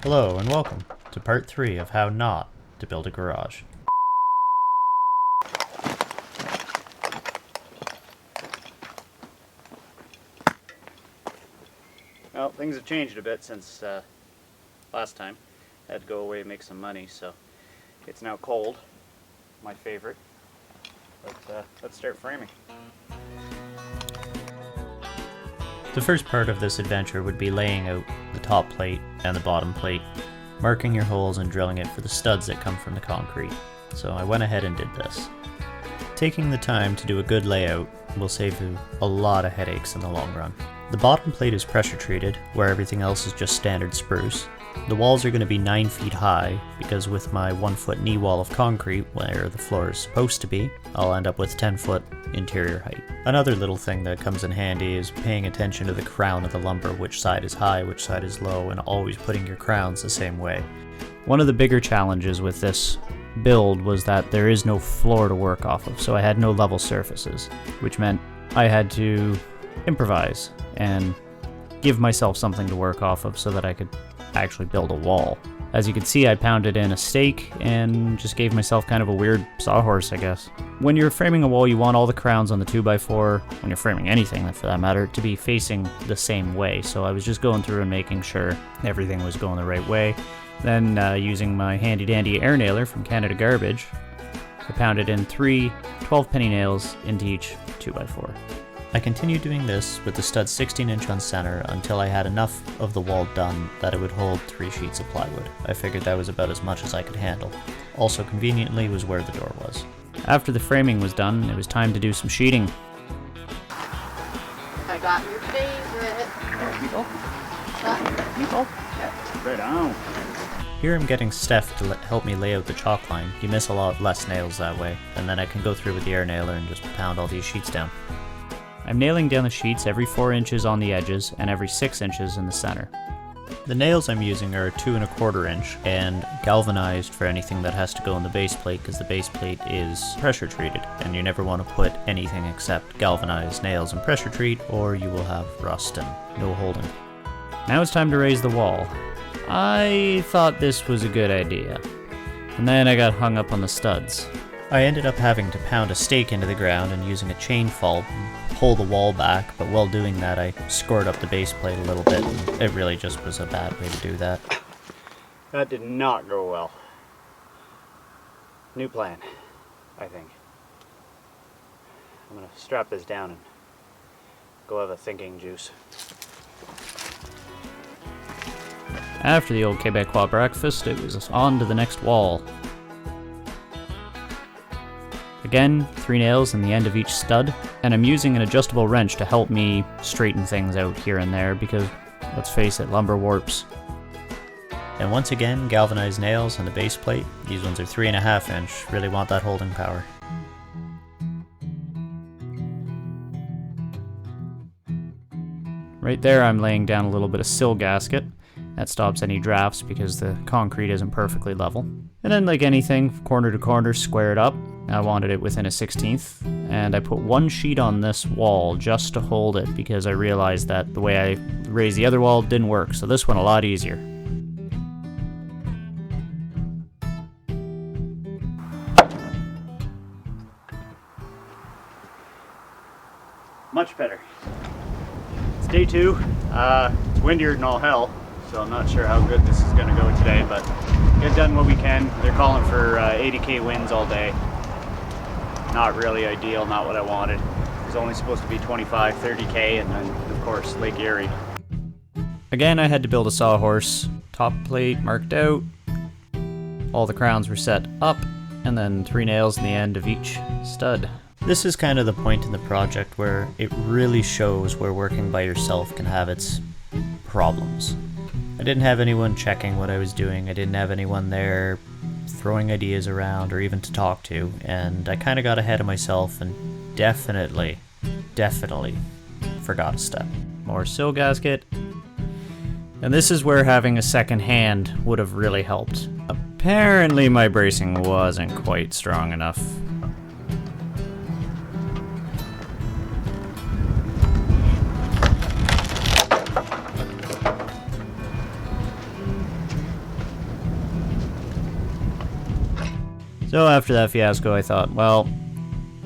Hello and welcome to part 3 of how not to build a garage. Well, things have changed a bit since last time. I had to go away and make some money, so it's now cold, my favorite. But let's start framing. The first part of this adventure would be laying out the top plate and the bottom plate, marking your holes and drilling it for the studs that come from the concrete. So I went ahead and did this. Taking the time to do a good layout will save you a lot of headaches in the long run. The bottom plate is pressure treated, where everything else is just standard spruce. The walls are going to be 9 feet high, because with my 1-foot knee wall of concrete where the floor is supposed to be, I'll end up with 10-foot interior height. Another little thing that comes in handy is paying attention to the crown of the lumber, which side is high, which side is low, and always putting your crowns the same way. One of the bigger challenges with this build was that there is no floor to work off of, so I had no level surfaces, which meant I had to improvise and give myself something to work off of so that I could actually build a wall. As you can see, I pounded in a stake and just gave myself kind of a weird sawhorse, I guess. When you're framing a wall, you want all the crowns on the 2x4, when you're framing anything for that matter, to be facing the same way. So I was just going through and making sure everything was going the right way. Then using my handy dandy air nailer from Canada Garbage, I pounded in 3 12-penny nails into each 2x4. I continued doing this with the stud 16-inch on center until I had enough of the wall done that it would hold 3 sheets of plywood. I figured that was about as much as I could handle. Also conveniently was where the door was. After the framing was done, it was time to do some sheeting. I got your favorite. Meatball? Yeah, right on. Here I'm getting Steph to help me lay out the chalk line. You miss a lot less nails that way, and then I can go through with the air nailer and just pound all these sheets down. I'm nailing down the sheets every 4 inches on the edges and every 6 inches in the center. The nails I'm using are 2 1/4 inch and galvanized for anything that has to go in the base plate, because the base plate is pressure treated and you never want to put anything except galvanized nails in pressure treat or you will have rust and no holding. Now it's time to raise the wall. I thought this was a good idea, and then I got hung up on the studs. I ended up having to pound a stake into the ground and using a chain fall pull the wall back, but while doing that I scored up the base plate a little bit. It really just was a bad way to do that. That did not go well. New plan, I think. I'm gonna strap this down and go have a thinking juice. After the old Quebecois breakfast, it was on to the next wall. Again, 3 nails in the end of each stud, and I'm using an adjustable wrench to help me straighten things out here and there because, let's face it, lumber warps. And once again, galvanized nails on the base plate. These ones are 3 1/2 inch, really want that holding power. Right there I'm laying down a little bit of sill gasket. That stops any drafts because the concrete isn't perfectly level. And then, like anything, corner to corner, square it up. I wanted it within a 1/16, and I put 1 sheet on this wall just to hold it because I realized that the way I raised the other wall didn't work, so this one a lot easier. Much better. It's day 2. It's windier than all hell, so I'm not sure how good this is going to go today, but get done what we can. They're calling for 80k winds all day. Not really ideal, not what I wanted. It was only supposed to be 25, 30k, and then, of course, Lake Erie. Again, I had to build a sawhorse. Top plate marked out. All the crowns were set up, and then 3 nails in the end of each stud. This is kind of the point in the project where it really shows where working by yourself can have its problems. I didn't have anyone checking what I was doing. I didn't have anyone there throwing ideas around or even to talk to, and I kind of got ahead of myself and definitely forgot a step. More sill gasket. And this is where having a second hand would have really helped. Apparently my bracing wasn't quite strong enough. So after that fiasco, I thought, well,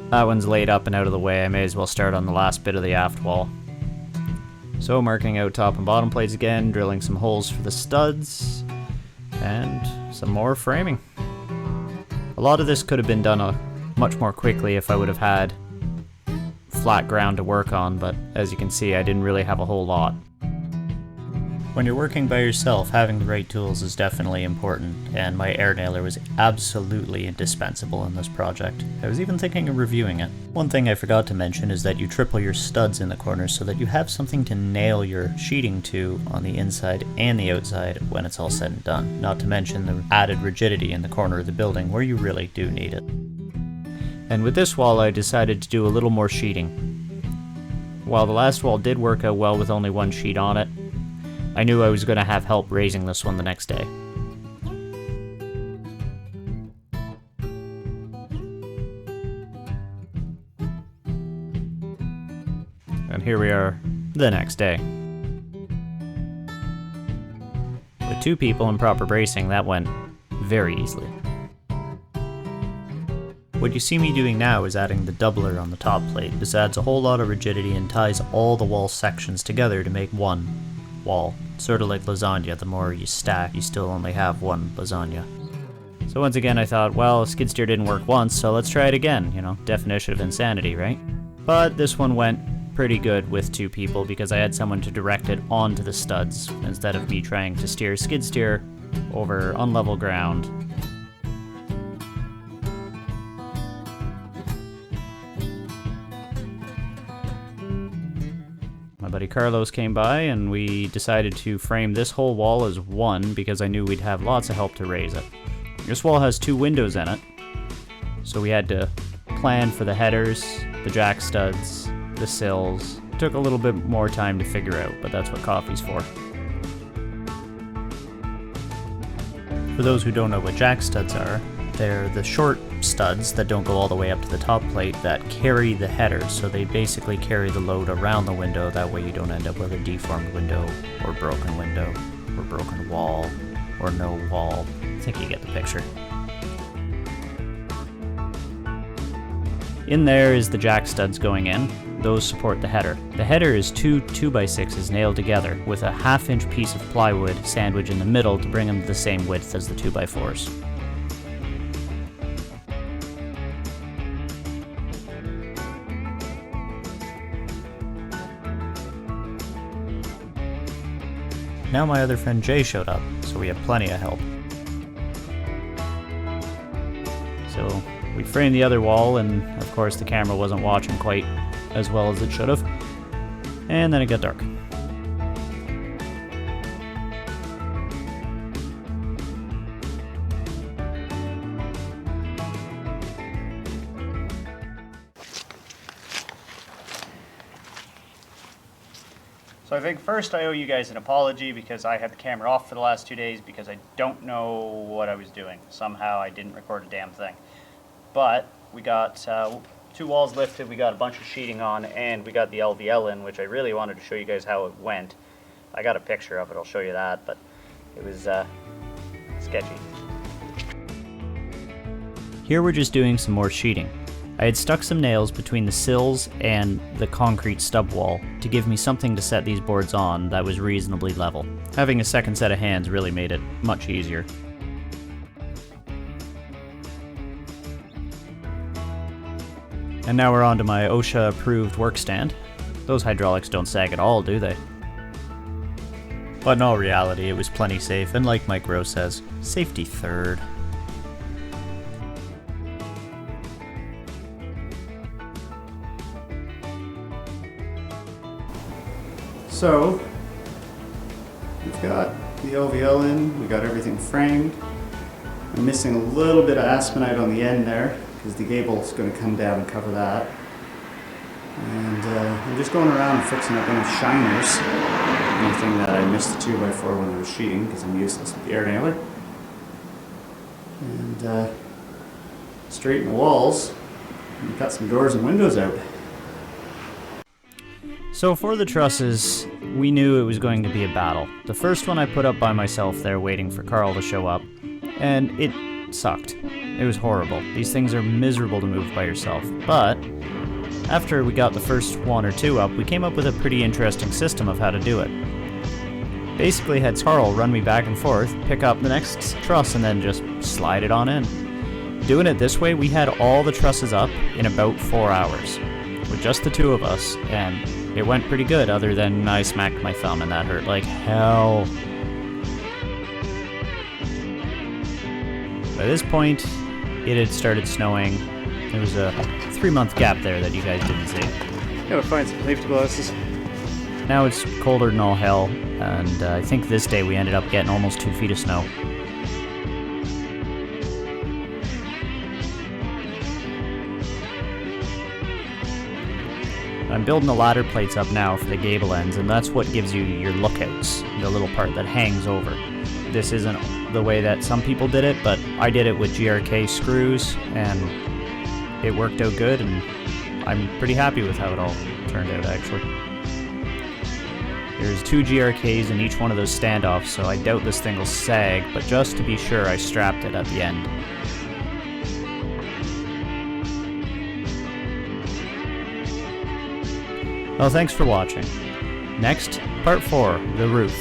that one's laid up and out of the way, I may as well start on the last bit of the aft wall. So marking out top and bottom plates again, drilling some holes for the studs, and some more framing. A lot of this could have been done much more quickly if I would have had flat ground to work on, but as you can see, I didn't really have a whole lot. When you're working by yourself, having the right tools is definitely important, and my air nailer was absolutely indispensable in this project. I was even thinking of reviewing it. One thing I forgot to mention is that you triple your studs in the corners so that you have something to nail your sheeting to on the inside and the outside when it's all said and done. Not to mention the added rigidity in the corner of the building where you really do need it. And with this wall, I decided to do a little more sheeting. While the last wall did work out well with only one sheet on it, I knew I was going to have help raising this one the next day. And here we are the next day. With 2 people and proper bracing, that went very easily. What you see me doing now is adding the doubler on the top plate. This adds a whole lot of rigidity and ties all the wall sections together to make one wall. Sort of like lasagna, the more you stack, you still only have one lasagna. So once again I thought, well, skid steer didn't work once, so let's try it again, you know, definition of insanity, right? But this one went pretty good with 2 people because I had someone to direct it onto the studs instead of me trying to steer skid steer over unlevel ground. My buddy Carlos came by and we decided to frame this whole wall as one because I knew we'd have lots of help to raise it. This wall has 2 windows in it, so we had to plan for the headers, the jack studs, the sills. It took a little bit more time to figure out, but that's what coffee's for. For those who don't know what jack studs are, they're the short studs that don't go all the way up to the top plate that carry the headers, so they basically carry the load around the window. That way you don't end up with a deformed window or broken wall or no wall. I think you get the picture. In there is the jack studs going in. Those support the header. The header is 2 2x6s nailed together with a 1/2 inch piece of plywood sandwich in the middle to bring them to the same width as the 2x4s. Now my other friend Jay showed up, so we have plenty of help. So we framed the other wall, and of course the camera wasn't watching quite as well as it should have. And then it got dark. So I think first I owe you guys an apology because I had the camera off for the last 2 days because I don't know what I was doing. Somehow I didn't record a damn thing. But we got 2 walls lifted, we got a bunch of sheeting on, and we got the LVL in, which I really wanted to show you guys how it went. I got a picture of it, I'll show you that, but it was sketchy. Here we're just doing some more sheeting. I had stuck some nails between the sills and the concrete stub wall to give me something to set these boards on that was reasonably level. Having a second set of hands really made it much easier. And now we're on to my OSHA approved work stand. Those hydraulics don't sag at all, do they? But in all reality, it was plenty safe, and like Mike Rowe says, safety third. So, we've got the LVL in, we got everything framed. I'm missing a little bit of aspenite on the end there, because the gable is going to come down and cover that. And I'm just going around and fixing up any shiners, anything that I missed the 2x4 when I was sheeting, because I'm useless with the air nailer. And straighten the walls, and cut some doors and windows out. So for the trusses, we knew it was going to be a battle. The first one I put up by myself there waiting for Carl to show up, and it sucked. It was horrible. These things are miserable to move by yourself. But after we got the first one or two up, we came up with a pretty interesting system of how to do it. Basically had Carl run me back and forth, pick up the next truss, and then just slide it on in. Doing it this way, we had all the trusses up in about 4 hours, with just the two of us, and it went pretty good, other than I smacked my thumb and that hurt like hell. By this point, it had started snowing. There was a 3-month gap there that you guys didn't see. Gotta find some leaf glasses. Now it's colder than all hell, and I think this day we ended up getting almost 2 feet of snow. I'm building the ladder plates up now for the gable ends, and that's what gives you your lookouts, the little part that hangs over. This isn't the way that some people did it, but I did it with GRK screws, and it worked out good, and I'm pretty happy with how it all turned out, actually. There's 2 GRKs in each one of those standoffs, so I doubt this thing will sag, but just to be sure, I strapped it at the end. Well, thanks for watching. Next, part 4, the roof.